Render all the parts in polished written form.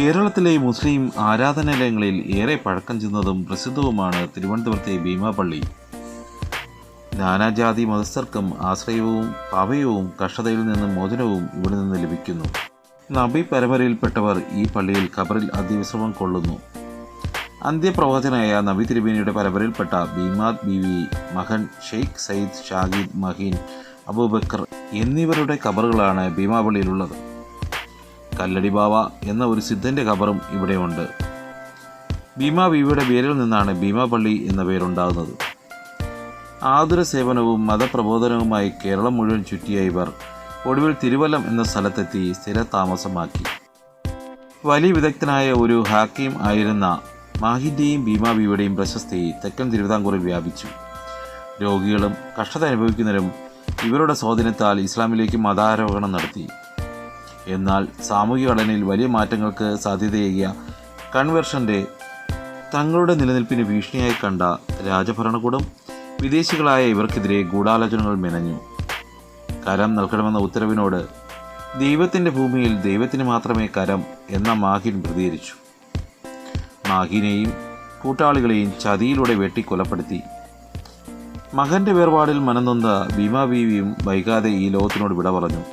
കേരളത്തിലെ മുസ്ലിം ആരാധനാലയങ്ങളിൽ ഏറെ പഴക്കം ചെന്നതും പ്രസിദ്ധവുമാണ് തിരുവനന്തപുരത്തെ ഭീമാപള്ളി. നാനാജാതി മതസ്ഥർക്കും ആശ്രയവും അഭയവും കഷ്ടതയിൽ നിന്ന് മോചനവും ഇവിടെ നിന്ന് ലഭിക്കുന്നു. നബി പരമ്പരയിൽപ്പെട്ടവർ ഈ പള്ളിയിൽ ഖബറിൽ അതിവിശ്രമം കൊള്ളുന്നു. അന്ത്യപ്രവാചകനായ നബി തിരുമേനിയുടെ പരമ്പരയിൽപ്പെട്ട ബീമാദ് ബീവി, മകൻ ഷെയ്ഖ് സയ്യിദ് ഷാഹിദ് മഹീൻ അബൂബക്കർ എന്നിവരുടെ ഖബറുകളാണ് ഭീമാപള്ളിയിലുള്ളത്. കല്ലടി ബാവ എന്ന ഒരു സിദ്ധൻ്റെ ഖബറും ഇവിടെയുണ്ട്. ഭീമാ ബീവിയുടെ പേരിൽ നിന്നാണ് ഭീമാപള്ളി എന്ന പേരുണ്ടാകുന്നത്. ആതുര സേവനവും മതപ്രബോധനവുമായി കേരളം മുഴുവൻ ചുറ്റിയ ഇവർ ഒടുവിൽ തിരുവല്ലം എന്ന സ്ഥലത്തെത്തി സ്ഥിരതാമസമാക്കി. വലിയ വിദഗ്ധനായ ഒരു ഹാക്കിം ആയിരുന്ന മാഹിൻ്റെയും ഭീമാ ബീവിയുടെയും പ്രശസ്തി തെക്കൻ തിരുവിതാംകൂറിൽ വ്യാപിച്ചു. രോഗികളും കഷ്ടത അനുഭവിക്കുന്നവരും ഇവരുടെ സ്വാധീനത്താൽ ഇസ്ലാമിലേക്ക് മതാരോഹണം നടത്തി. എന്നാൽ സാമൂഹിക ഘടനയിൽ വലിയ മാറ്റങ്ങൾക്ക് സാധ്യതയേകിയ കൺവെർഷൻ്റെ തങ്ങളുടെ നിലനിൽപ്പിന് ഭീഷണിയായി കണ്ട രാജഭരണകൂടം വിദേശികളായ ഇവർക്കെതിരെ ഗൂഢാലോചനകൾ മെനഞ്ഞു. കരം നൽകണമെന്ന ഉത്തരവിനോട് ദൈവത്തിൻ്റെ ഭൂമിയിൽ ദൈവത്തിന് മാത്രമേ കരം എന്ന മാഹിൻ പ്രതികരിച്ചു. മാഹിനെയും കൂട്ടാളികളെയും ചതിയിലൂടെ വെട്ടിക്കൊലപ്പെടുത്തി. മകൻ്റെ വേർപാടിൽ മനംനൊന്ത ഭീമാ ബീവിയും വൈകാതെ ഈ ലോകത്തിനോട് വിട പറഞ്ഞു.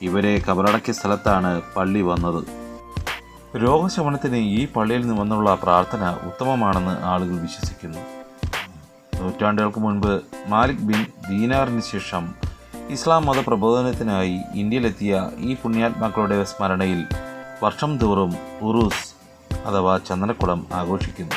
ഇവരെ കബറടക്കിയ സ്ഥലത്താണ് പള്ളി വന്നത്. രോഗശമനത്തിന് ഈ പള്ളിയിൽ നിന്ന് വന്നുള്ള പ്രാർത്ഥന ഉത്തമമാണെന്ന് ആളുകൾ വിശ്വസിക്കുന്നു. നൂറ്റാണ്ടുകൾക്ക് മുൻപ് മാലിക് ബിൻ ദീനാറിന് ശേഷം ഇസ്ലാം മത പ്രബോധനത്തിനായി ഇന്ത്യയിലെത്തിയ ഈ പുണ്യാത്മാക്കളുടെ സ്മരണയിൽ വർഷം തോറും ഉറൂസ് അഥവാ ചന്ദനക്കുടം ആഘോഷിക്കുന്നു.